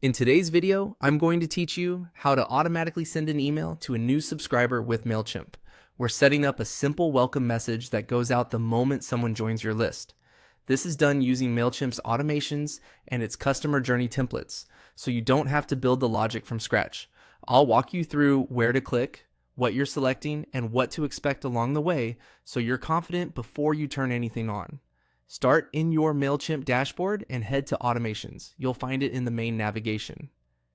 In today's video, I'm going to teach you how to automatically send an email to a new subscriber with Mailchimp. We're setting up a simple welcome message that goes out the moment someone joins your list. This is done using Mailchimp's automations and its customer journey templates, so you don't have to build the logic from scratch. I'll walk you through where to click, what you're selecting, and what to expect along the way so you're confident before you turn anything on. Start in your Mailchimp dashboard and head to Automations. You'll find it in the main navigation.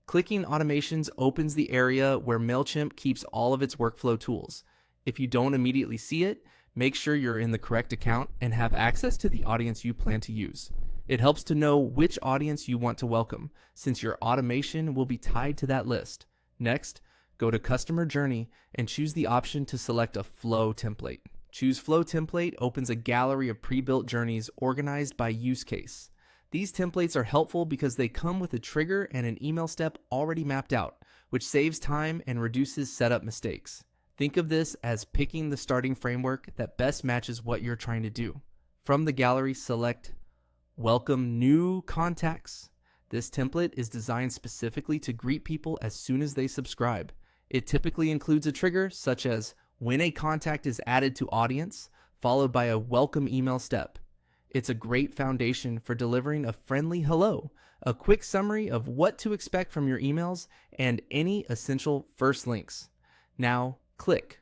Clicking Automations opens the area where Mailchimp keeps all of its workflow tools. If you don't immediately see it, make sure you're in the correct account and have access to the audience you plan to use. It helps to know which audience you want to welcome, since your automation will be tied to that list. Next, go to Customer Journey and choose the option to select a flow template. Choose Flow Template opens a gallery of pre-built journeys organized by use case. These templates are helpful because they come with a trigger and an email step already mapped out, which saves time and reduces setup mistakes. Think of this as picking the starting framework that best matches what you're trying to do. From the gallery, select Welcome New Contacts. This template is designed specifically to greet people as soon as they subscribe. It typically includes a trigger such as when a contact is added to audience, followed by a welcome email step. It's a great foundation for delivering a friendly hello, a quick summary of what to expect from your emails, and any essential first links. Now, click.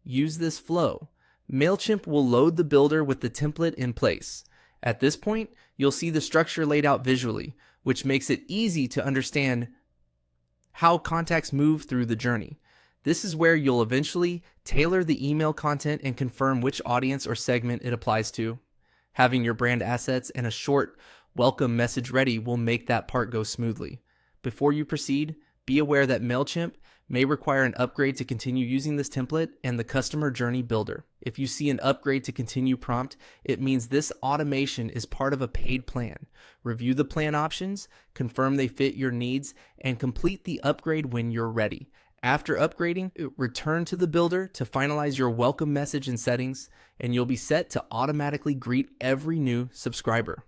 Use this flow. Mailchimp will load the builder with the template in place. At this point, you'll see the structure laid out visually, which makes it easy to understand how contacts move through the journey. This is where you'll eventually tailor the email content and confirm which audience or segment it applies to. Having your brand assets and a short welcome message ready will make that part go smoothly. Before you proceed, be aware that Mailchimp may require an upgrade to continue using this template and the customer journey builder. If you see an upgrade to continue prompt, it means this automation is part of a paid plan. Review the plan options, confirm they fit your needs, and complete the upgrade when you're ready. After upgrading, return to the builder to finalize your welcome message and settings, and you'll be set to automatically greet every new subscriber.